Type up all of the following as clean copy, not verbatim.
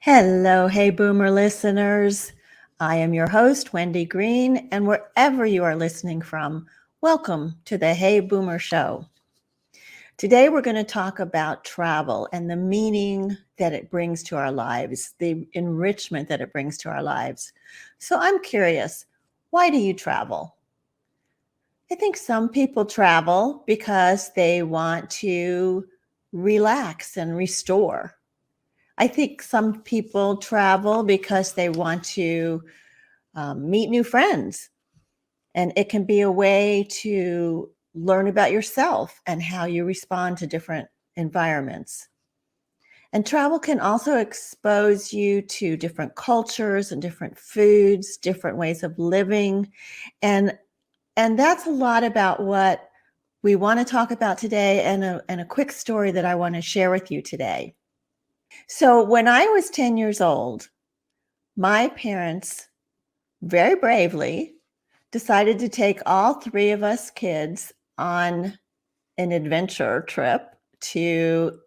Hello, Hey Boomer listeners. I am your host, Wendy Green, and wherever you are listening from, welcome to the Hey Boomer Show. Today, we're going to talk about travel and the meaning that it brings to our lives, the enrichment that it brings to our lives. So, I'm curious, why do you travel? I think some people travel because they want to relax and restore. I think some people travel because they want to meet new friends, and it can be a way to learn about yourself and how you respond to different environments. And travel can also expose you to different cultures and different foods, different ways of living. And and that's a lot about what we want to talk about today, and a quick story that I want to share with you today. So when I was 10 years old, my parents very bravely decided to take all three of us kids on an adventure trip to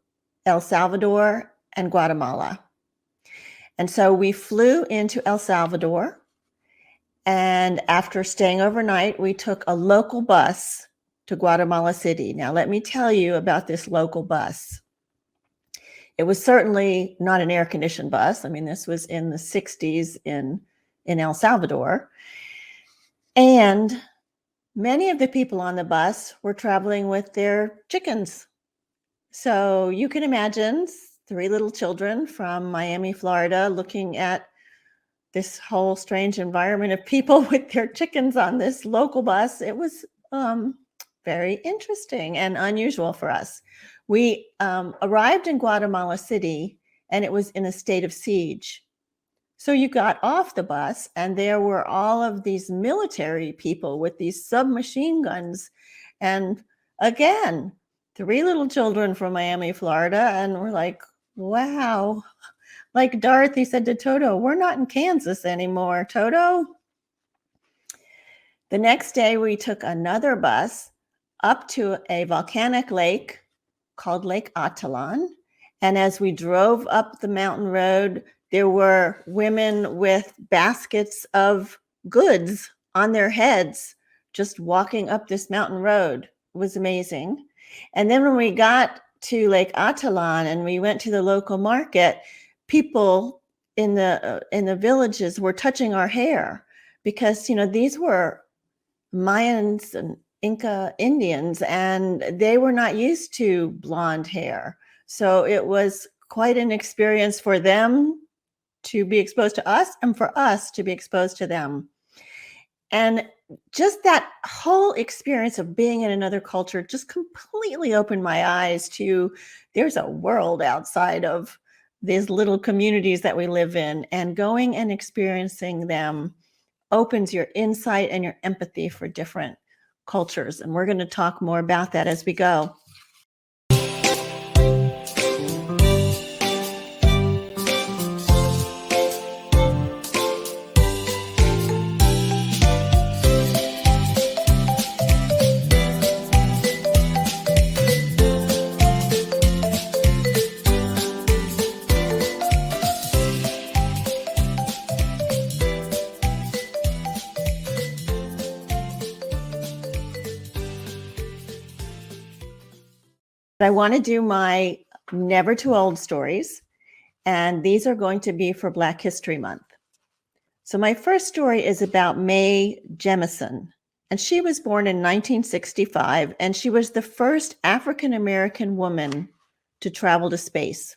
El Salvador and Guatemala. And so we flew into El Salvador, and after staying overnight, we took a local bus to Guatemala City. Now, let me tell you about this local bus. It was certainly not an air-conditioned bus. I mean, this was in the 60s in El Salvador. And many of the people on the bus were traveling with their chickens. So you can imagine three little children from Miami, Florida, looking at this whole strange environment of people with their chickens on this local bus. It was very interesting and unusual for us. We arrived in Guatemala City, and it was in a state of siege. So you got off the bus, and there were all of these military people with these submachine guns. And again, three little children from Miami, Florida, and we're like, wow. Like Dorothy said to Toto, we're not in Kansas anymore, Toto. The next day, we took another bus up to a volcanic lake called Lake Atalan. And as we drove up the mountain road, there were women with baskets of goods on their heads, just walking up this mountain road. It was amazing. And then when we got to Lake Atalan and we went to the local market, people in the villages were touching our hair because these were Mayans and Inca Indians, and they were not used to blonde hair. So it was quite an experience for them to be exposed to us and for us to be exposed to them. And just that whole experience of being in another culture just completely opened my eyes to there's a world outside of these little communities that we live in, and going and experiencing them opens your insight and your empathy for different cultures. And we're going to talk more about that as we go. I want to do my never too old stories, and these are going to be for Black History Month. So my first story is about Mae Jemison, and she was born in 1965, and she was the first African-American woman to travel to space.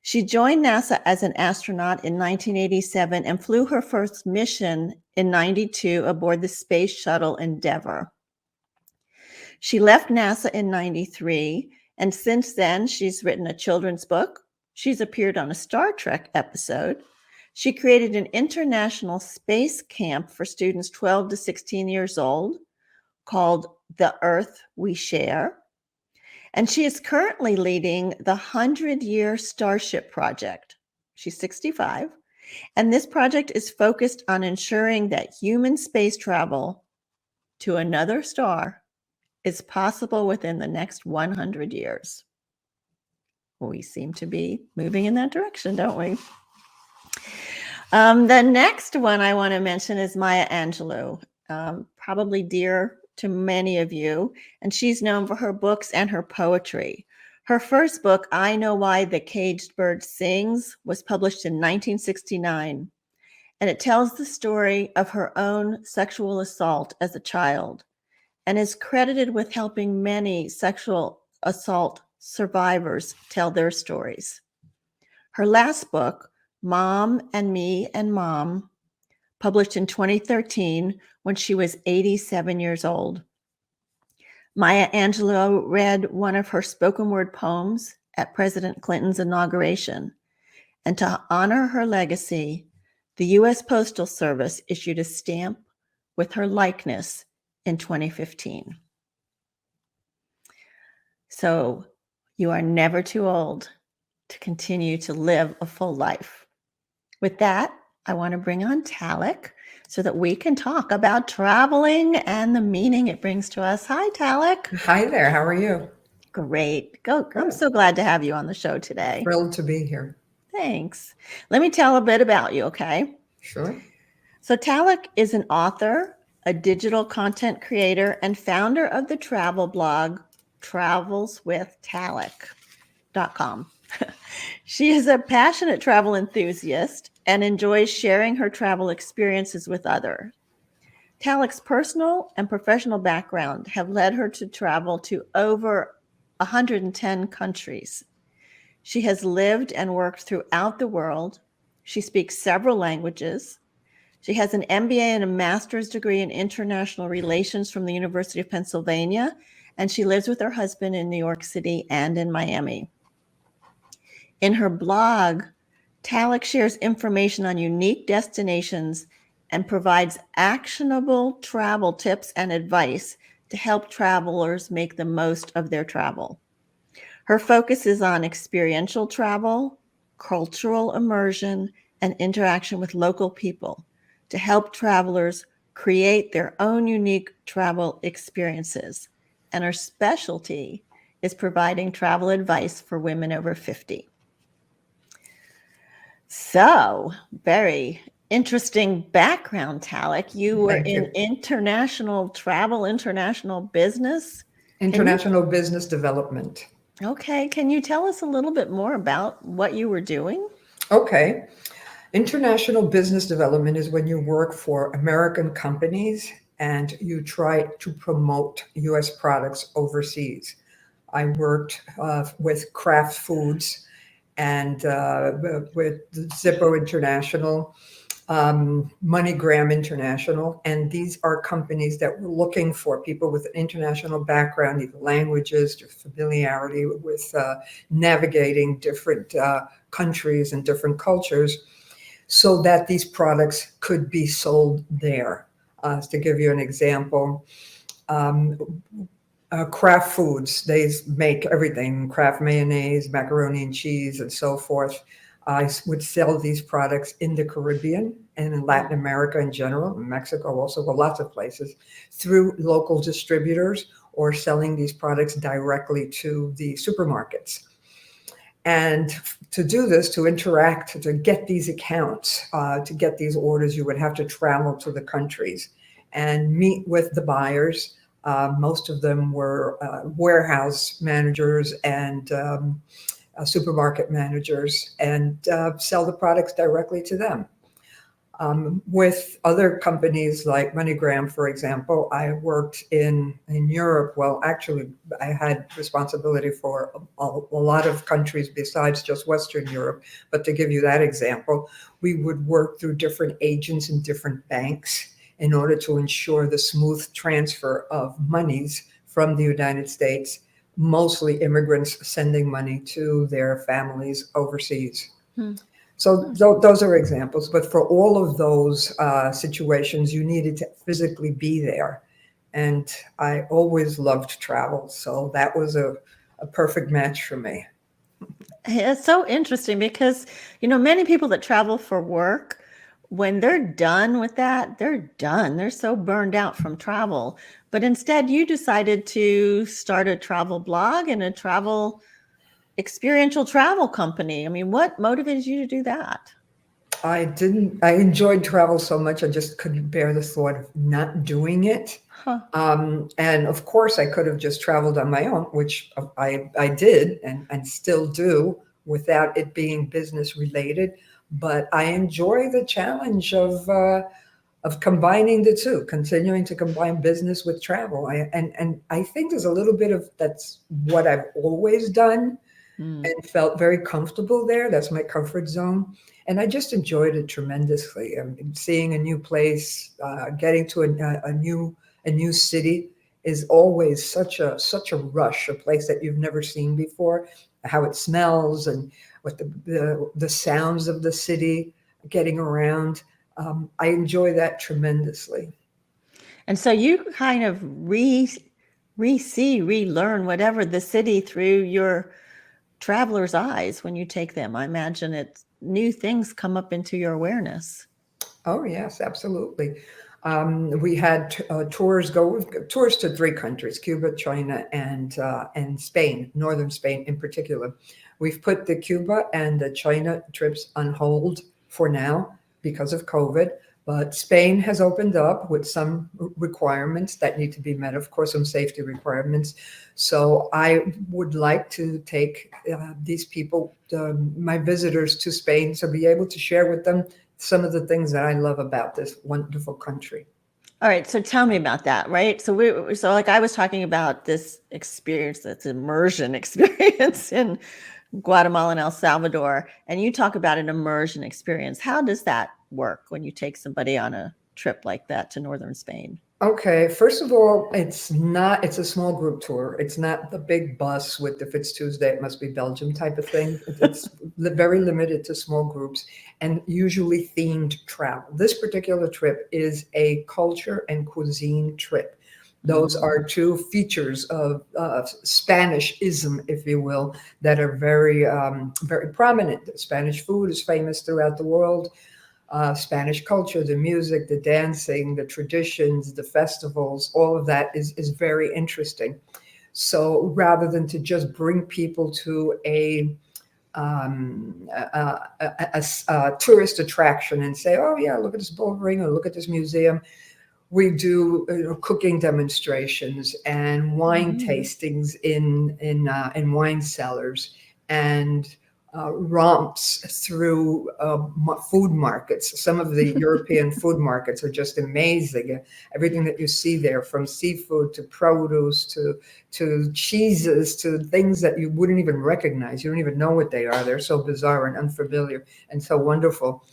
She joined NASA as an astronaut in 1987 and flew her first mission in 92 aboard the Space Shuttle Endeavour. She left NASA in 93, and since then, she's written a children's book. She's appeared on a Star Trek episode. She created an international space camp for students 12 to 16 years old called The Earth We Share. And she is currently leading the 100-Year Starship Project. She's 65. And this project is focused on ensuring that human space travel to another star is possible within the next 100 years. We seem to be moving in that direction, don't we? The next one I want to mention is Maya Angelou, probably dear to many of you, and she's known for her books and her poetry. Her first book, I Know Why the Caged Bird Sings, was published in 1969, and it tells the story of her own sexual assault as a child and is credited with helping many sexual assault survivors tell their stories. Her last book, Mom and Me and Mom, published in 2013 when she was 87 years old. Maya Angelou read one of her spoken word poems at President Clinton's inauguration. And to honor her legacy, the U.S. Postal Service issued a stamp with her likeness in 2015. So you are never too old to continue to live a full life. With that, I want to bring on Talek so that we can talk about traveling and the meaning it brings to us. Hi, Talek. Hi there. How are you? Great. I'm so glad to have you on the show today. Thrilled to be here. Thanks. Let me tell a bit about you, okay? Sure. So Talek is an author, a digital content creator, and founder of the travel blog travelswithtalek.com. She is a passionate travel enthusiast and enjoys sharing her travel experiences with others. Talek's personal and professional background have led her to travel to over 110 countries. She has lived and worked throughout the world. She speaks several languages. She has an MBA and a master's degree in international relations from the University of Pennsylvania, and she lives with her husband in New York City and in Miami. In her blog, Talek shares information on unique destinations and provides actionable travel tips and advice to help travelers make the most of their travel. Her focus is on experiential travel, cultural immersion, and interaction with local people to help travelers create their own unique travel experiences. And her specialty is providing travel advice for women over 50. So, very interesting background, Talek. You were in international travel, international business. International business development. Okay. Can you tell us a little bit more about what you were doing? Okay. International business development is when you work for American companies and you try to promote U.S. products overseas. I worked with Kraft Foods and with Zippo International, MoneyGram International, and these are companies that were looking for people with an international background, either languages, familiarity with navigating different countries and different cultures, so that these products could be sold there. To give you an example, Kraft Foods, they make everything, Kraft mayonnaise, macaroni and cheese, and so forth. I would sell these products in the Caribbean and in Latin America in general, in Mexico also, well, lots of places, through local distributors or selling these products directly to the supermarkets. And to do this, to interact, to get these accounts, to get these orders, you would have to travel to the countries and meet with the buyers. Most of them were warehouse managers and supermarket managers, and sell the products directly to them. With other companies like MoneyGram, for example, I worked in Europe. Well, actually, I had responsibility for a lot of countries besides just Western Europe. But to give you that example, we would work through different agents and different banks in order to ensure the smooth transfer of monies from the United States, mostly immigrants sending money to their families overseas. So those are examples, but for all of those situations, you needed to physically be there. And I always loved travel, so that was a perfect match for me. It's so interesting because, many people that travel for work, when they're done with that, they're done. They're so burned out from travel. But instead, you decided to start a travel blog and a travel experiential travel company. I mean, what motivated you to do that? I enjoyed travel so much, I just couldn't bear the thought of not doing it. Huh. And of course, I could have just traveled on my own, which I did and still do without it being business related. But I enjoy the challenge of combining the two, continuing to combine business with travel. And I think there's a little bit of that's what I've always done Mm. and felt very comfortable there. That's my comfort zone. And I just enjoyed it tremendously. Seeing a new place, getting to a new city is always such a rush. A place that you've never seen before, how it smells and what the sounds of the city, getting around. I enjoy that tremendously. And so you kind of re-see, relearn whatever the city through your traveler's eyes when you take them. I imagine it's new things come up into your awareness. Oh yes, absolutely. We had tours to three countries: Cuba, China, and Spain, northern Spain in particular. We've put the Cuba and the China trips on hold for now because of COVID. But Spain has opened up with some requirements that need to be met, of course, some safety requirements. So I would like to take these people, my visitors to Spain, to be able to share with them some of the things that I love about this wonderful country. All right, so tell me about that, right? So like I was talking about this experience, that's immersion experience in Guatemala and El Salvador, and you talk about an immersion experience. How does that work when you take somebody on a trip like that to northern Spain? Okay, first of all, it's a small group tour. It's not the big bus with if it's Tuesday, it must be Belgium type of thing. It's very limited to small groups and usually themed travel. This particular trip is a culture and cuisine trip. Those Mm. are two features of Spanish-ism, if you will, that are very prominent. Spanish food is famous throughout the world. Spanish culture, the music, the dancing, the traditions, the festivals, all of that is very interesting. So rather than to just bring people to a tourist attraction and say, oh, yeah, look at this bull ring or look at this museum, we do cooking demonstrations and wine Mm. tastings in wine cellars and romps through food markets. Some of the European food markets are just amazing. Everything that you see there, from seafood to produce to cheeses to things that you wouldn't even recognize. You don't even know what they are. They're so bizarre and unfamiliar and so wonderful.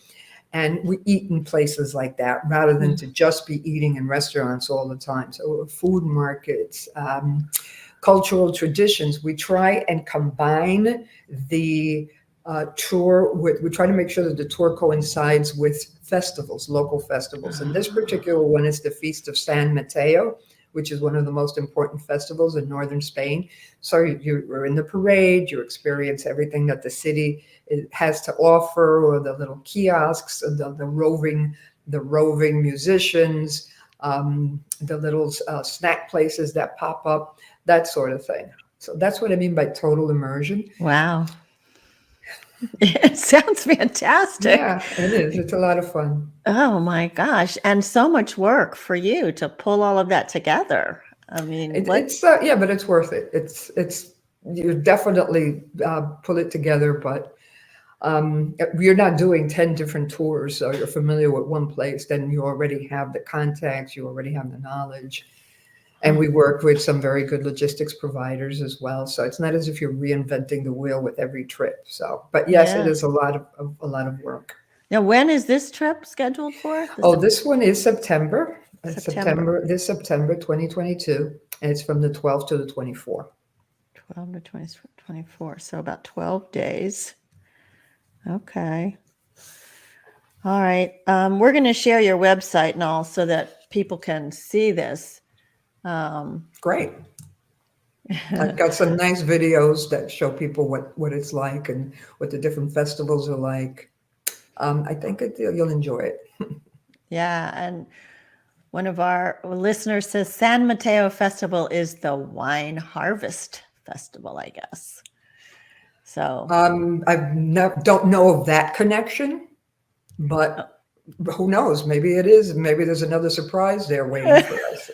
And we eat in places like that rather than to just be eating in restaurants all the time. So food markets, cultural traditions, we try and combine the tour with, we try to make sure that the tour coincides with festivals, local festivals. And this Ah. particular one is the Feast of San Mateo, which is one of the most important festivals in northern Spain. So you're in the parade, you experience everything that the city has to offer, or the little kiosks, the roving musicians, the little snack places that pop up, that sort of thing. So that's what I mean by total immersion. Wow. It sounds fantastic. Yeah, it is. It's a lot of fun. Oh my gosh. And so much work for you to pull all of that together. I mean, what? It's yeah, but it's worth it. It's you definitely pull it together, but you're not doing 10 different tours, so you're familiar with one place, then you already have the contacts, you already have the knowledge. And Huh. we work with some very good logistics providers as well. So it's not as if you're reinventing the wheel with every trip. So, but yes, it is Yes. a lot of work. Now, when is this trip scheduled for? Oh, this one is September. September September 2022, and it's from the 12th to the 24th. 12 to 20, 24. So about 12 days. Okay. All right. We're going to share your website and all so that people can see this. Um, Great. I've got some nice videos that show people what it's like and what the different festivals are like. I think you'll enjoy it. yeah. And one of our listeners says San Mateo Festival is the wine harvest festival, I guess. So, Don't know of that connection, uh, but who knows? Maybe it is. Maybe there's another surprise there waiting for us.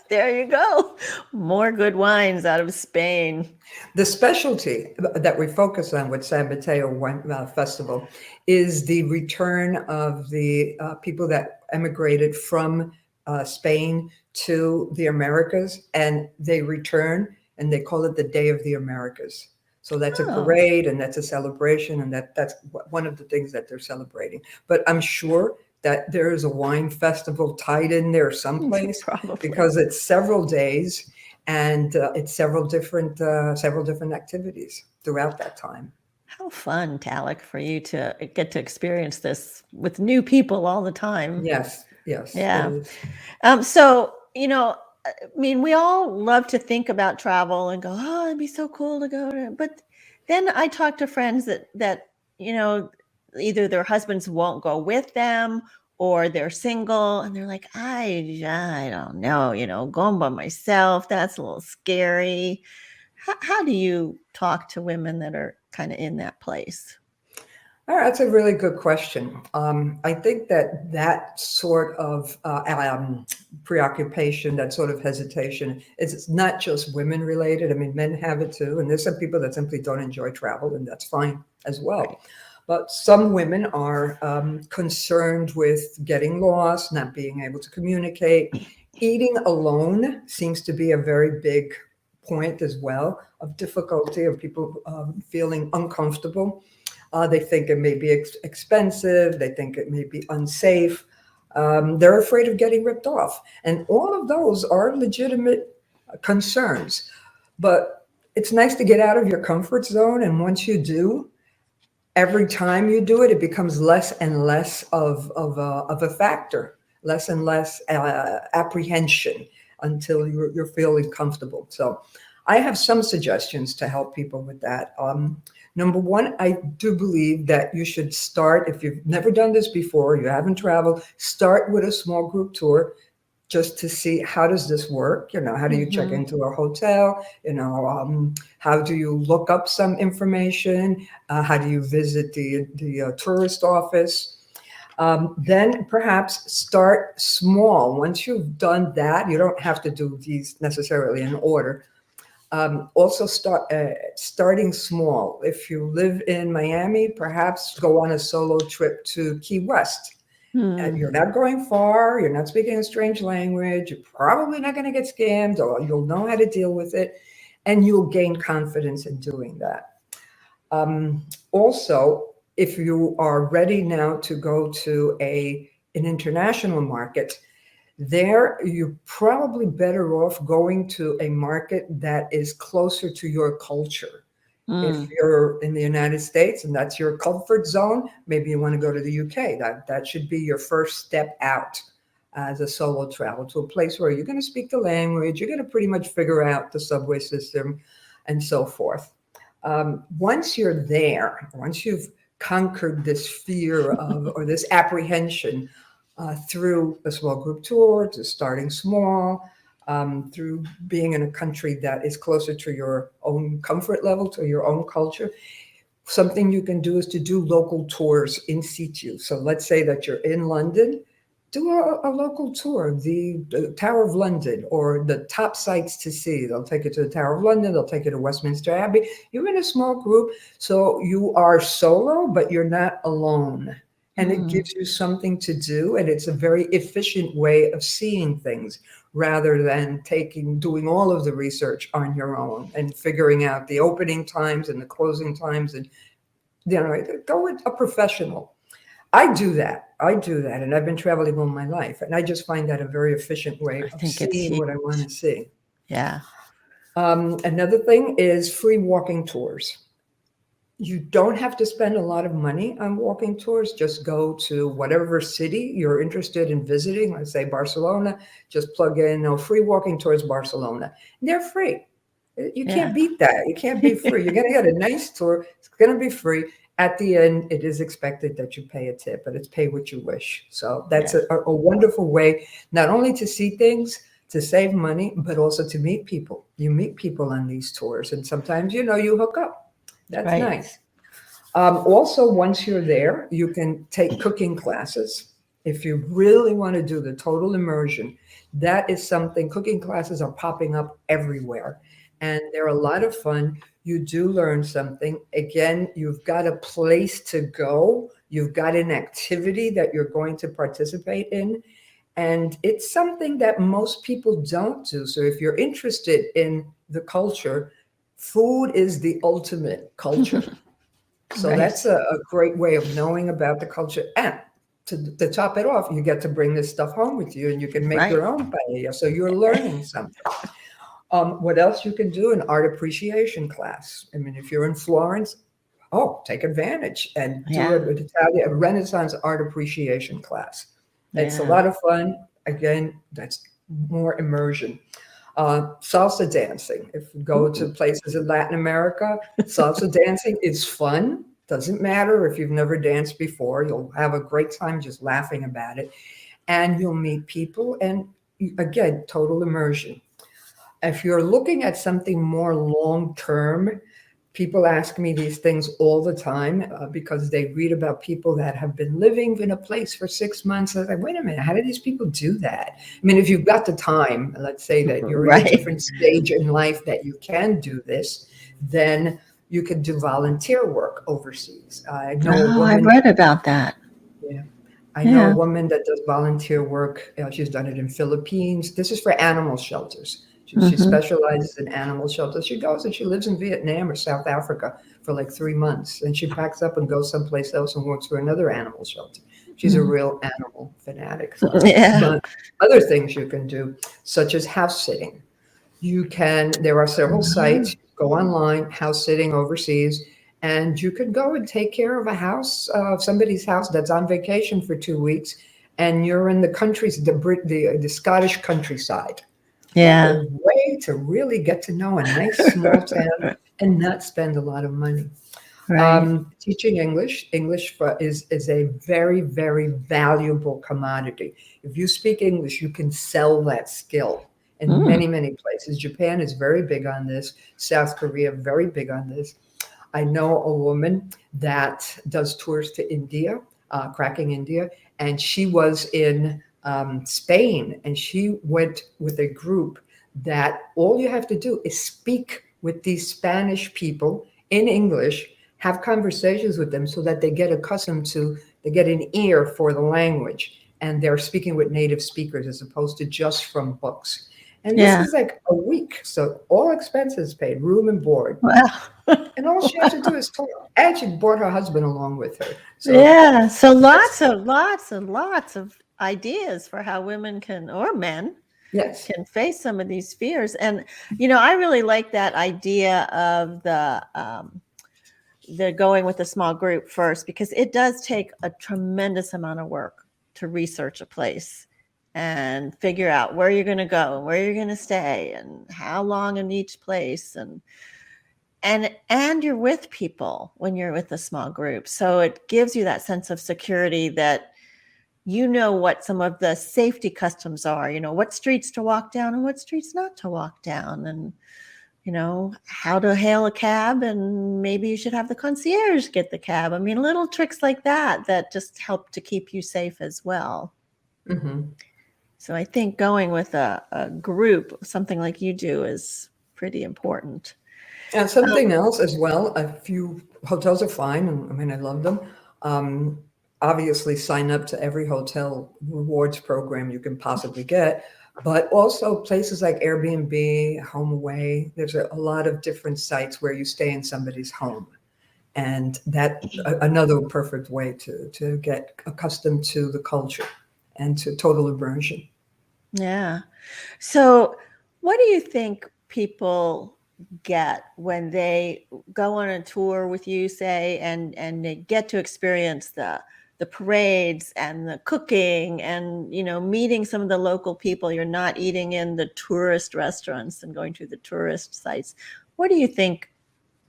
there you go. More good wines out of Spain. The specialty that we focus on with San Mateo Wine Festival is the return of the people that emigrated from Spain to the Americas, and they return and they call it the Day of the Americas. So that's a Oh, parade and that's a celebration, and that's one of the things that they're celebrating. But I'm sure that there is a wine festival tied in there someplace probably. because it's several days and it's several different activities throughout that time. How fun, Talek, for you to get to experience this with new people all the time. Yes, yes, it Yeah. is. So, I mean, we all love to think about travel and go, "Oh, it'd be so cool to go to." But then I talk to friends that you know either their husbands won't go with them or they're single and they're like, I don't know, going by myself, that's a little scary. How do you talk to women that are kind of in that place? All right, that's a really good question. I think that that sort of preoccupation, that sort of hesitation, is not just women related. I mean, men have it too, and there's some people that simply don't enjoy travel, and that's fine as Right. well. But some women are concerned with getting lost, not being able to communicate. Eating alone seems to be a very big point as well of difficulty of people feeling uncomfortable. They think it may be expensive. They think it may be unsafe. They're afraid of getting ripped off. And all of those are legitimate concerns. But it's nice to get out of your comfort zone. And once you do, every time you do it, it becomes less and less of a factor, less and less apprehension until you're feeling comfortable. So I have some suggestions to help people with that. Number one, I do believe that you should start, if you've never done this before, you haven't traveled, start with a small group tour just to see how does this work. How do you check Hmm. into a hotel? How do you look up some information? How do you visit the tourist office? Then perhaps start small. Once you've done that, you don't have to do these necessarily in order. Also, starting small. If you live in Miami, perhaps go on a solo trip to Key West. Hmm. You're not going far. You're not speaking a strange language. You're probably not going to get scammed, or you'll know how to deal with it, and you'll gain confidence in doing that. Um, Also, if you are ready now to go to an international market, there you're probably better off going to a market that is closer to your culture. If Hmm. you're in the United States and that's your comfort zone, maybe you want to go to the UK. That should be your first step out as a solo travel to a place where you're going to speak the language, you're going to pretty much figure out the subway system and so forth. Once you're there, once you've conquered this fear of or this apprehension through a small group tour, to starting small, through being in a country that is closer to your own comfort level, to your own culture. Something you can do is to do local tours in situ. So let's say that you're in London, do a local tour, the Tower of London or the top sites to see. They'll take you to the Tower of London, they'll take you to Westminster Abbey. You're in a small group, so you are solo, but you're not alone. And it Hmm. gives you something to do, and it's a very efficient way of seeing things rather than doing all of the research on your own and figuring out the opening times and the closing times and go with a professional. I do that. I do that. And I've been traveling all my life. And I just find that a very efficient I way of think it's seeing huge. what I want to see. Yeah. Another thing is free walking tours. You don't have to spend a lot of money on walking tours. Just go to whatever city you're interested in visiting. Let's say Barcelona, just plug in free walking tours Barcelona. They're free. You Yeah. can't beat that. You can't be free. You're going to get a nice tour. It's going to be free. At the end, it is expected that you pay a tip, but it's pay what you wish. So that's Yeah. a wonderful way not only to see things, to save money, but also to meet people. You meet people on these tours, and sometimes you hook up. That's Right. nice. Also, once you're there, you can take cooking classes. If you really want to do the total immersion, that is something, cooking classes are popping up everywhere. And they're a lot of fun. You do learn something. Again, you've got a place to go, you've got an activity that you're going to participate in. And it's something that most people don't do. So if you're interested in the culture, food is the ultimate culture. So Right. that's a great way of knowing about the culture. And to top it off, you get to bring this stuff home with you and you can make Right. your own paella. So you're learning something. What else you can do? An art appreciation class. I mean, if you're in Florence, oh, take advantage and do Yeah. a Renaissance art appreciation class. It's a Yeah. lot of fun. Again, that's more immersion. Salsa dancing. If you go to Ooh. places in Latin America, salsa dancing is fun. Doesn't matter if you've never danced before, you'll have a great time just laughing about it. And you'll meet people, and again, total immersion. If you're looking at something more long term, people ask me these things all the time because they read about people that have been living in a place for 6 months. I was like, wait a minute, how do these people do that? I mean, if you've got the time, let's say that you're in a Right. different stage in life that you can do this, then you can do volunteer work overseas. I know a Oh, I've woman. read about that. Yeah. I know a Yeah. woman that does volunteer work. She's done it in Philippines. This is for animal shelters. She Hmm. specializes in animal shelters. She goes and she lives in Vietnam or South Africa for like 3 months. And she packs up and goes someplace else and works for another animal shelter. She's a real animal fanatic. Yeah. But other things you can do, such as house sitting. There are several Mhm. sites, go online, house sitting overseas, and you could go and take care of a house, somebody's house that's on vacation for 2 weeks, and you're in the countries, the Scottish countryside. What a Yeah. way to really get to know a nice small town and not spend a lot of money. Right. Teaching is a very, very valuable commodity. If you speak English, you can sell that skill in Mm. many, many places. Japan is very big on this. South Korea, very big on this. I know a woman that does tours to India, cracking India, and she was in Spain, and she went with a group that all you have to do is speak with these Spanish people in English, have conversations with them so that they get an ear for the language, and they're speaking with native speakers as opposed to just from books. And this Yeah. is like a week, so all expenses paid, room and board. Well, And all she has to do is talk. And she brought her husband along with her. So yeah. So that's, lots of ideas for how women can or men yes. can face some of these fears. And I really like that idea of the going with a small group first, because it does take a tremendous amount of work to research a place and figure out where you're going to go and where you're going to stay and how long in each place, and you're with people when you're with a small group, so it gives you that sense of security that what some of the safety customs are, what streets to walk down and what streets not to walk down, and how to hail a cab, and maybe you should have the concierge get the cab. I mean, little tricks like that just help to keep you safe as well. Hmm. So I think going with a group, something like you do, is pretty important. And Um, something else as well, a few hotels are fine. And I mean, I love them. Um, Obviously, sign up to every hotel rewards program you can possibly get. But also places like Airbnb, HomeAway, there's a lot of different sites where you stay in somebody's home. And another perfect way to get accustomed to the culture and to total immersion. yeah. So, what do you think people get when they go on a tour with you, say, and they get to experience the parades and the cooking, and meeting some of the local people? You're not eating in the tourist restaurants and going to the tourist sites. What do you think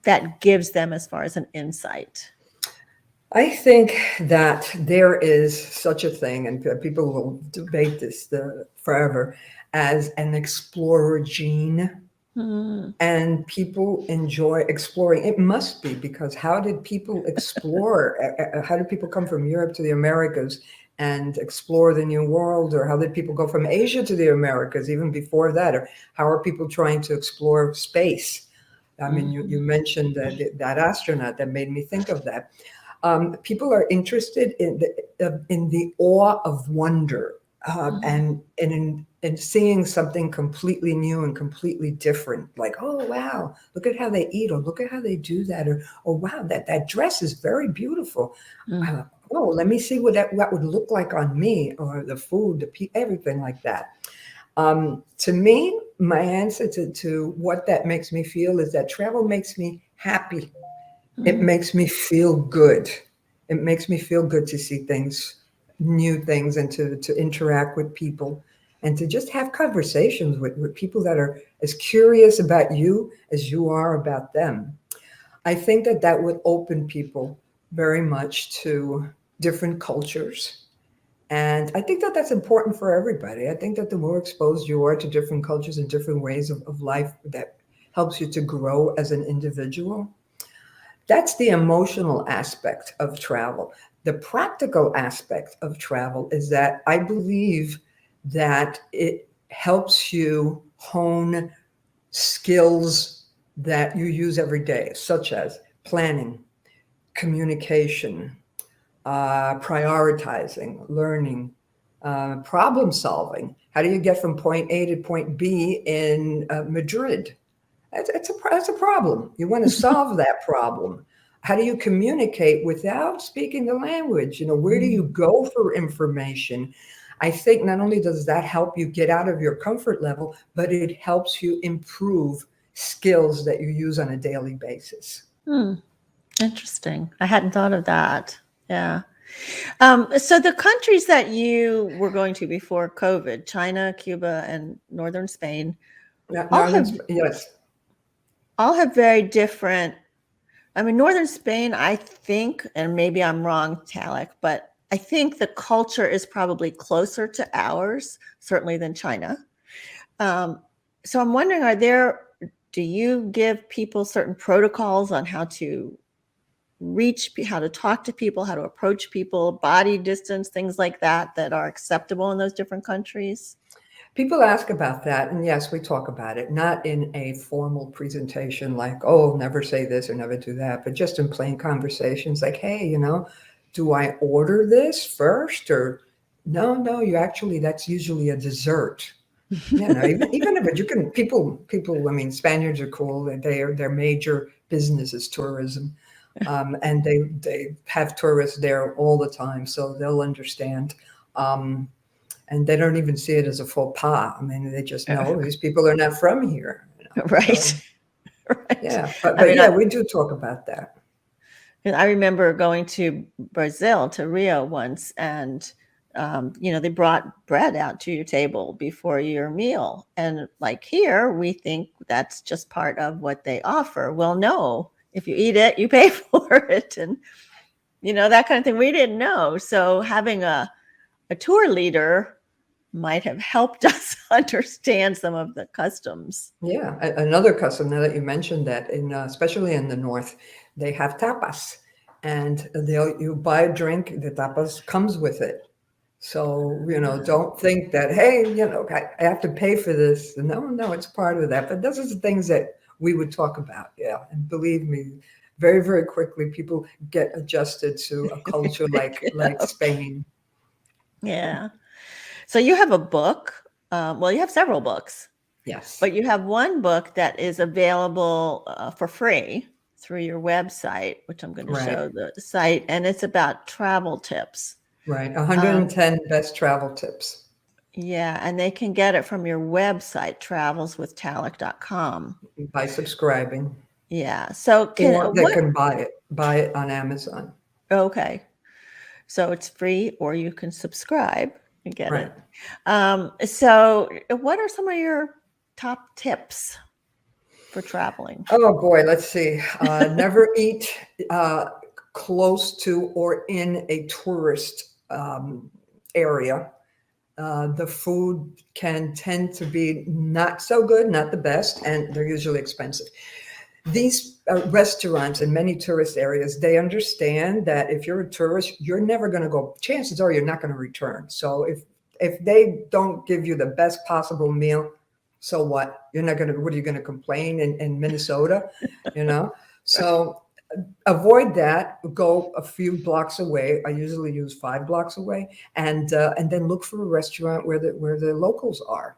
that gives them as far as an insight? I think that there is such a thing, and people will debate this forever, as an explorer gene. Mm, and people enjoy exploring. It must be, because how did people explore? How did people come from Europe to the Americas and explore the New World? Or how did people go from Asia to the Americas even before that? Or how are people trying to explore space? I mean, you mhm, mentioned that astronaut. That made me think of that. People are interested in the awe of wonder, mhm, and in seeing something completely new and completely different. Like, oh wow, look at how they eat, or look at how they do that, or oh wow, that dress is very beautiful. mm, Oh, let me see what would look like on me, or the food, everything like that. To me, my answer to what that makes me feel is that travel makes me happy. It mm, makes me feel good. It makes me feel good to see things, new things, and to interact with people, and to just have conversations with people that are as curious about you as you are about them. I think that would open people very much to different cultures. And I think that's important for everybody. I think that the more exposed you are to different cultures and different ways of life, that helps you to grow as an individual. That's the emotional aspect of travel. The practical aspect of travel is that I believe that it helps you hone skills that you use every day, such as planning, communication, prioritizing, learning, problem solving. How do you get from point A to point B in Madrid? That's a problem. You want to solve that problem. How do you communicate without speaking the language? Where do you mm. go for information? I think not only does that help you get out of your comfort level, but it helps you improve skills that you use on a daily basis. Hmm, interesting. I hadn't thought of that. Yeah. So the countries that you were going to before COVID, China, Cuba, and northern Spain, all have Yes, all have very different. I mean, northern Spain, I think, and maybe I'm wrong, Talek, but I think the culture is probably closer to ours, certainly than China. Um, so I'm wondering, do you give people certain protocols on how to how to talk to people, how to approach people, body distance, things like that are acceptable in those different countries? people ask about that, and yes, we talk about it, not in a formal presentation like, oh, never say this or never do that, but just in plain conversations like, hey, do I order this first? Or no, no, that's usually a dessert. Even if you can, people, I mean, Spaniards are cool. Their major business is tourism. And they have tourists there all the time, so they'll understand. Um, and they don't even see it as a faux pas. I mean, they just know these people are not from here. Right. So Right. yeah, but I mean, yeah, we do talk about that. I remember going to Brazil, to Rio once, and they brought bread out to your table before your meal. And like here, we think that's just part of what they offer. Well, no, if you eat it, you pay for it. And, that kind of thing. We didn't know. So having a tour leader might have helped us understand some of the customs. Yeah, another custom. Now that you mentioned that, especially in the north, they have tapas, and you buy a drink, the tapas comes with it. So don't think that, hey, I have to pay for this. No, no, it's part of that. But those are the things that we would talk about. Yeah, and believe me, very very quickly people get adjusted to a culture like Spain. Yeah. So you have a book. Well, you have several books, Yes, but you have one book that is available for free through your website, which I'm going to right, show the site, and it's about travel tips. right. Um, 110 best travel tips. yeah, and they can get it from your website, travelswithtalek.com. By subscribing, Yeah. So or they can buy it on Amazon. okay. So it's free, or you can subscribe and get Right. it. So what are some of your top tips for traveling? Oh boy, let's see. Never eat uh, close to or in a tourist area. The food can tend to be not so good, not the best, and they're usually expensive. These restaurants in many tourist areas, they understand that if you're a tourist, you're never going to go. Chances are you're not going to return. So if they don't give you the best possible meal, so what? You're not going to. What are you going to complain in Minnesota? You know. So avoid that. Go a few blocks away. I usually use 5 blocks away, and then look for a restaurant where the locals are.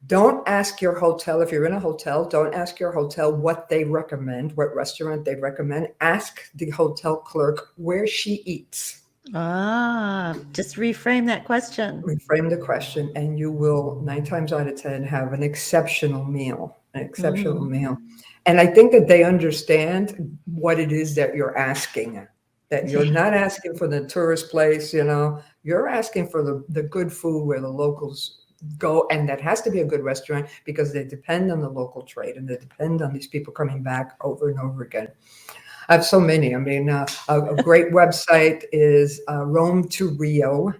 Don't ask your hotel, if you're in a hotel, don't ask your hotel what they recommend, what restaurant they recommend. Ask the hotel clerk where she eats. Just reframe that question. Reframe the question, and you will 9 times out of 10 have an exceptional meal. An exceptional Mm. meal. And I think that they understand what it is that you're asking. That you're not asking for the tourist place, you're asking for the good food where the locals go, and that has to be a good restaurant because they depend on the local trade and they depend on these people coming back over and over again. I have so many. I mean, a great website is Rome to Rio,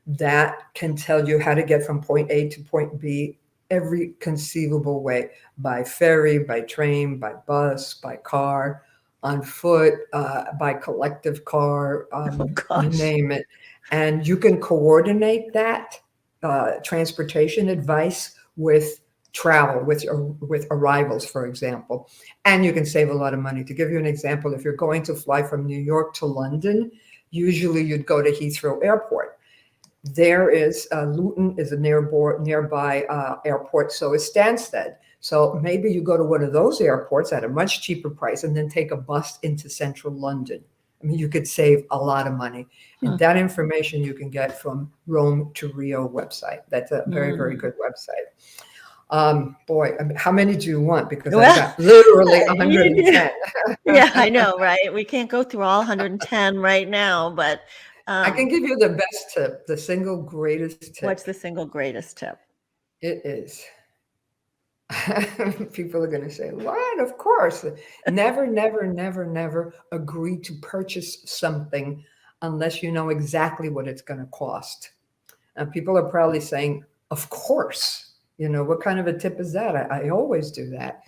that can tell you how to get from point A to point B every conceivable way, by ferry, by train, by bus, by car, on foot, by collective car, Oh you gosh. name it. And you can coordinate that transportation advice with travel, with arrivals, for example. And you can save a lot of money. To give you an example, if you're going to fly from New York to London, usually you'd go to Heathrow Airport. There is Luton is a nearby airport, so is Stansted. So maybe you go to one of those airports at a much cheaper price and then take a bus into central London. I mean, you could save a lot of money. And that information you can get from Rome to Rio website. That's a very, very good website. Boy, I mean, how many do you want? Because I've Well, got literally you do. 110. Yeah, I know, right? We can't go through all 110 right now, but I can give you the best tip, the single greatest tip. what's the single greatest tip? It is. People are going to say, what? Of course. Never, never, never, never agree to purchase something unless you know exactly what it's going to cost. People are probably saying, of course. What kind of a tip is that? I always do that.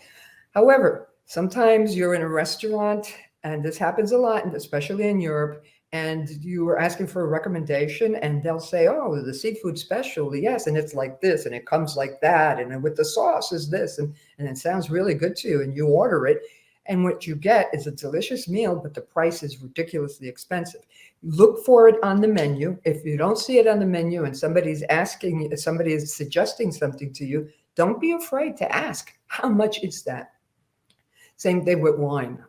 However, sometimes you're in a restaurant, and this happens a lot, and especially in Europe, and you are asking for a recommendation, and they'll say, oh, the seafood special, yes, and it's like this, and it comes like that, and with the sauce is this, and it sounds really good to you, and you order it, and what you get is a delicious meal, but the price is ridiculously expensive. Look for it on the menu. If you don't see it on the menu and somebody is suggesting something to you, don't be afraid to ask, how much is that? Same thing with wine.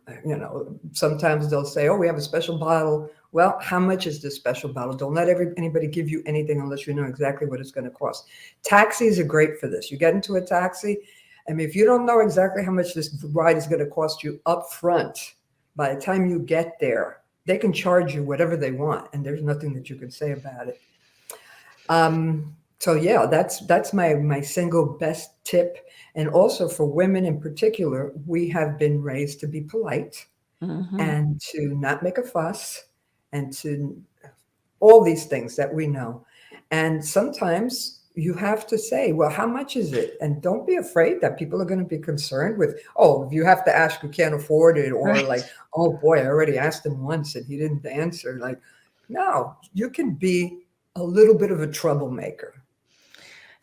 Sometimes they'll say, oh, we have a special bottle. Well, how much is this special bottle? Don't let anybody give you anything unless you know exactly what it's going to cost. Taxis are great for this. You get into a taxi, and if you don't know exactly how much this ride is going to cost you up front, by the time you get there, they can charge you whatever they want, and there's nothing that you can say about it. So yeah, that's my single best tip. And also for women in particular, we have been raised to be polite and to not make a fuss and to all these things that we know. And sometimes you have to say, well, how much is it? And don't be afraid that people are going to be concerned with, oh, if you have to ask, you can't afford it, or Right. like, oh boy, I already asked him once and he didn't answer. Like, no, you can be a little bit of a troublemaker.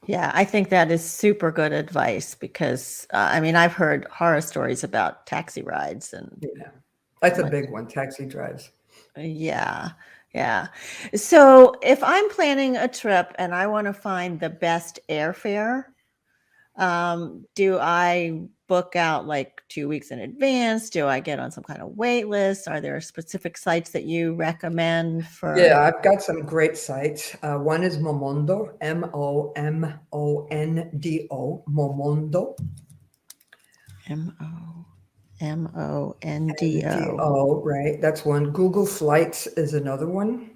Yeah, I think that is super good advice because I mean, I've heard horror stories about taxi rides and Yeah, that's a what, big one, taxi drives. yeah, yeah. So if I'm planning a trip and I want to find the best airfare, do I book out like 2 weeks in advance? Do I get on some kind of wait list? Are there specific sites that you recommend for? Yeah, I've got some great sites. One is Momondo, Momondo, Momondo. NDO, right? That's one. Google Flights is another one,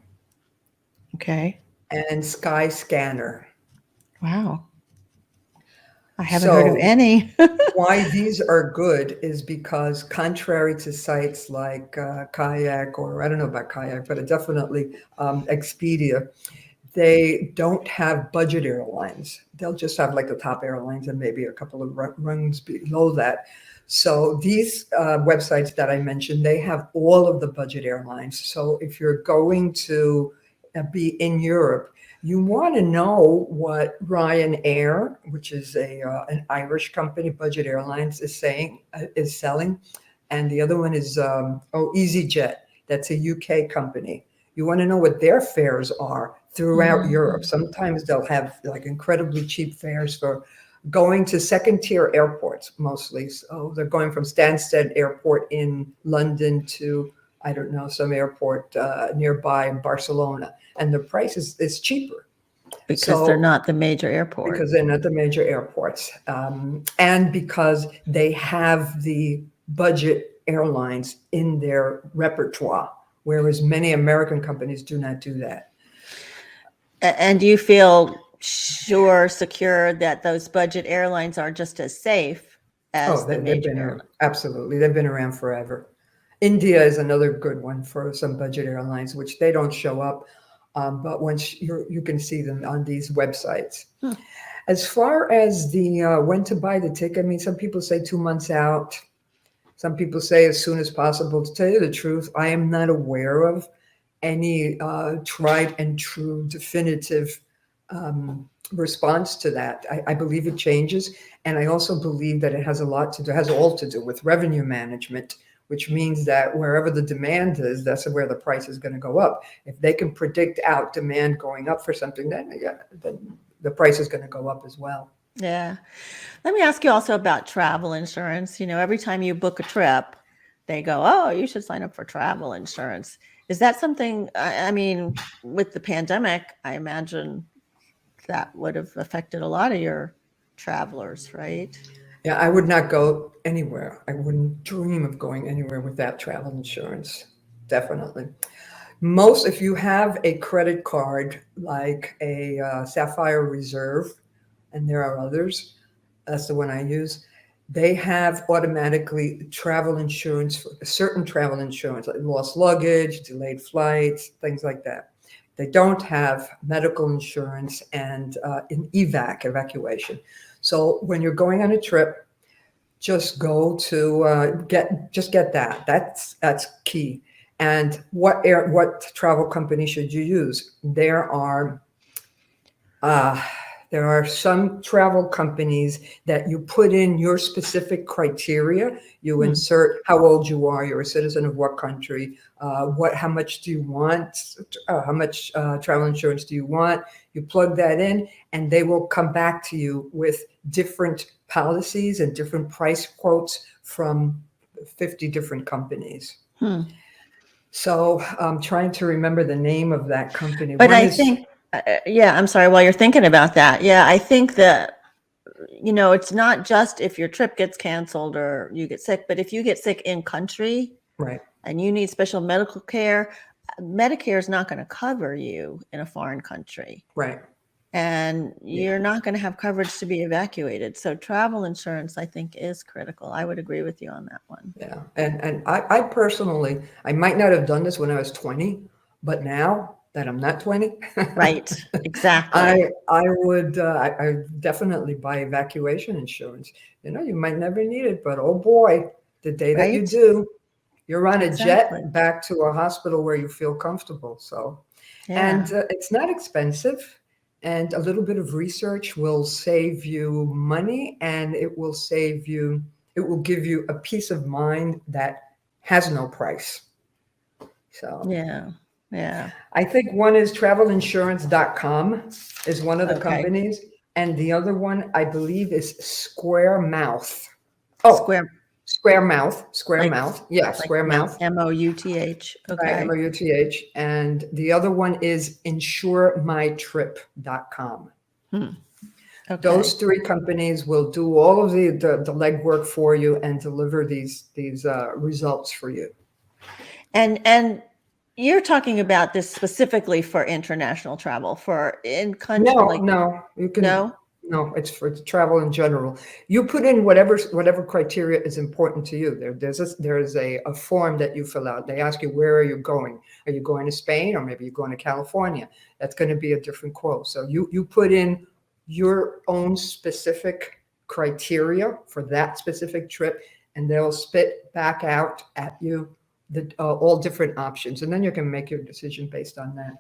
Okay. and Sky Scanner. Wow. I haven't heard of So any. why these are good is because contrary to sites like Kayak, or I don't know about Kayak, but definitely Expedia, they don't have budget airlines. They'll just have like the top airlines and maybe a couple of rungs below that. So these websites that I mentioned, they have all of the budget airlines. So if you're going to be in Europe, you want to know what Ryanair, which is an Irish company, budget airlines, is selling, and the other one is EasyJet. That's a UK company. You want to know what their fares are throughout Europe. Sometimes they'll have like incredibly cheap fares for going to second tier airports mostly. So they're going from Stansted Airport in London to, I don't know, some airport nearby in Barcelona. And the price is cheaper. Because they're not the major airport. Because they're not the major airports. And because they have the budget airlines in their repertoire, whereas many American companies do not do that. And do you feel secure that those budget airlines are just as safe as the major airlines? Absolutely. They've been around forever. India is another good one for some budget airlines, which they don't show up. But once you can see them on these websites. As far as the when to buy the ticket, I mean, some people say 2 months out. Some people say as soon as possible. To tell you the truth, I am not aware of any tried and true definitive response to that. I believe it changes. And I also believe that it has all to do with revenue management, which means that wherever the demand is, that's where the price is going to go up. If they can predict out demand going up for something, then the price is going to go up as well. Yeah. Let me ask you also about travel insurance. You know, every time you book a trip, they go, oh, you should sign up for travel insurance. Is that something, I mean, with the pandemic, I imagine that would have affected a lot of your travelers, right? Yeah, I would not go anywhere. I wouldn't dream of going anywhere without travel insurance. Definitely. If you have a credit card like a Sapphire Reserve, and there are others, that's the one I use, they have automatically travel insurance, for certain travel insurance, like lost luggage, delayed flights, things like that. They don't have medical insurance and an evacuation. So when you're going on a trip, just go to get that. That's key. And what travel company should you use? There are some travel companies that you put in your specific criteria. You insert how old you are, you're a citizen of what country, how much do you want, how much travel insurance do you want? You plug that in, and they will come back to you with different policies and different price quotes from 50 different companies. So I'm trying to remember the name of that company. But I think, I'm sorry, while you're thinking about that, I think that, you know, it's not just if your trip gets canceled or you get sick, but if you get sick in country, right, and you need special medical care, Medicare is not going to cover you in a foreign country. Right. And you're not going to have coverage to be evacuated. So travel insurance, I think, is critical. I would agree with you on that one. Yeah. And I personally, I might not have done this when I was 20, but now that I'm not 20, right, exactly. I would definitely buy evacuation insurance. You know, you might never need it, but oh boy, the day that you do, you're on a jet back to a hospital where you feel comfortable. So, and it's not expensive. And a little bit of research will save you money, and it will give you a peace of mind that has no price. So yeah. I think one is travelinsurance.com is one of the companies. And the other one, I believe, is Square Mouth. Square Mouth. Yeah, Square Mouth. MOUTH. Okay. Right, MOUTH. And the other one is insuremytrip.com. Okay. Those three companies will do all of the legwork for you and deliver these results for you. And you're talking about this specifically for international travel, for in country? No, you can. No, it's for travel in general. You put in whatever criteria is important to you. There's a form that you fill out. They ask you, where are you going? Are you going to Spain, or maybe you're going to California? That's going to be a different quote. So you put in your own specific criteria for that specific trip, and they'll spit back out at you the all different options, and then you can make your decision based on that.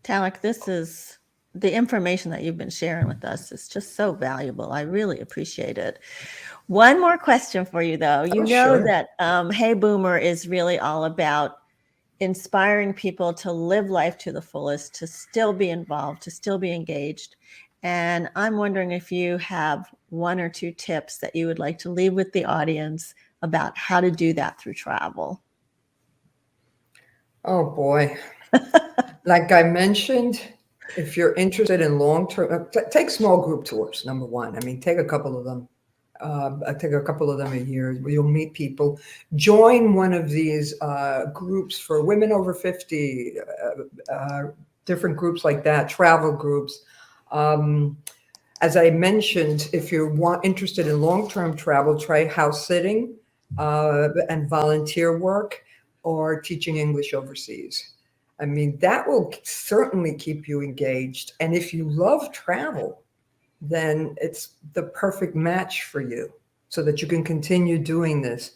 Talek, this is the information that you've been sharing with us is just so valuable. I really appreciate it. One more question for you, though. You Oh, know sure. that Hey Boomer is really all about inspiring people to live life to the fullest, to still be involved, to still be engaged. And I'm wondering if you have one or two tips that you would like to leave with the audience about how to do that through travel. Oh boy. Like I mentioned, if you're interested in long term, take small group tours, number one. I mean, take a couple of them. I take a couple of them a year. You'll meet people. Join one of these groups for women over 50, different groups like that, travel groups. Um, as I mentioned, if you're interested in long term travel, try house sitting and volunteer work or teaching English overseas. I mean, that will certainly keep you engaged. And if you love travel, then it's the perfect match for you so that you can continue doing this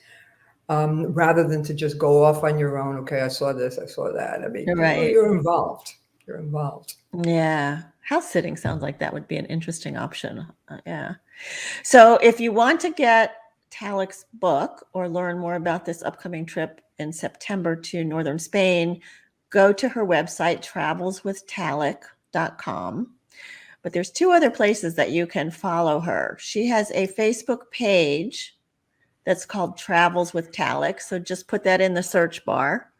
rather than to just go off on your own. Okay, I saw this, I saw that. I mean, Right. you're involved. You're involved. Yeah. House sitting sounds like that would be an interesting option. Yeah. So if you want to get Talek's book or learn more about this upcoming trip in September to northern Spain, go to her website, travelswithtalek.com. But there's two other places that you can follow her. She has a Facebook page that's called Travels with Talek. So just put that in the search bar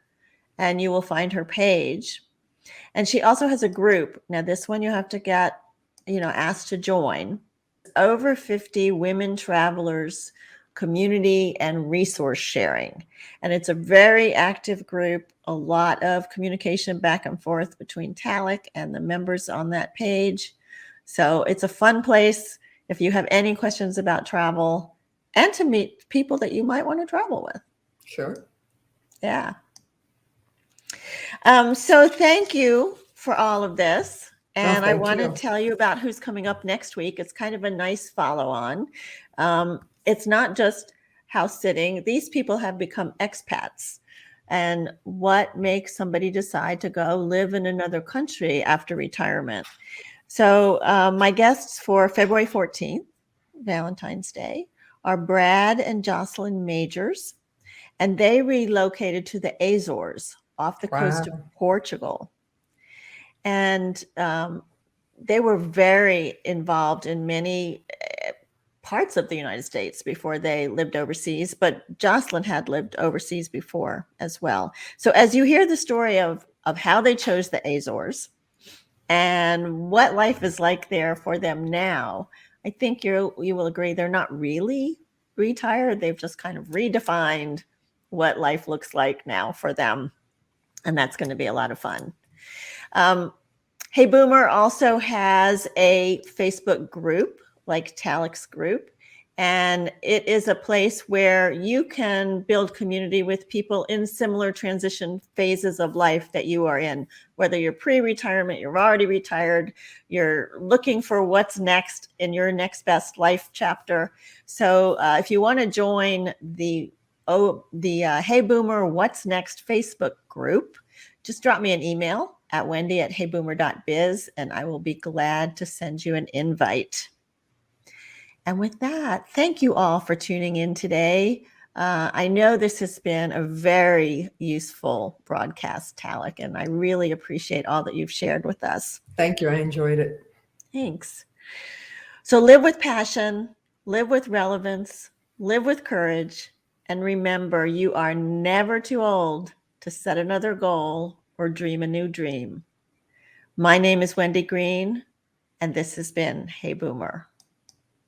and you will find her page. And she also has a group. Now, this one you have to get, asked to join. Over 50 women travelers community and resource sharing. And it's a very active group, a lot of communication back and forth between Talek and the members on that page. So it's a fun place if you have any questions about travel and to meet people that you might want to travel with. Sure. Yeah. So thank you for all of this. And I want to tell you about who's coming up next week. It's kind of a nice follow on. It's not just house sitting. These people have become expats. And what makes somebody decide to go live in another country after retirement? So my guests for February 14th, Valentine's Day, are Brad and Jocelyn Majors. And they relocated to the Azores off the coast of Portugal. And they were very involved in many parts of the United States before they lived overseas, but Jocelyn had lived overseas before as well. So as you hear the story of how they chose the Azores and what life is like there for them now, I think you will agree they're not really retired. They've just kind of redefined what life looks like now for them. And that's going to be a lot of fun. Hey Boomer also has a Facebook group like Talek's group. And it is a place where you can build community with people in similar transition phases of life that you are in, whether you're pre-retirement, you're already retired, you're looking for what's next in your next best life chapter. So if you want to join the Hey Boomer What's Next Facebook group, just drop me an email at wendy@heyboomer.biz and I will be glad to send you an invite. And with that, thank you all for tuning in today. I know this has been a very useful broadcast, Talek, and I really appreciate all that you've shared with us. Thank you. I enjoyed it. Thanks. So live with passion, live with relevance, live with courage, and remember, you are never too old to set another goal or dream a new dream. My name is Wendy Green, and this has been Hey Boomer.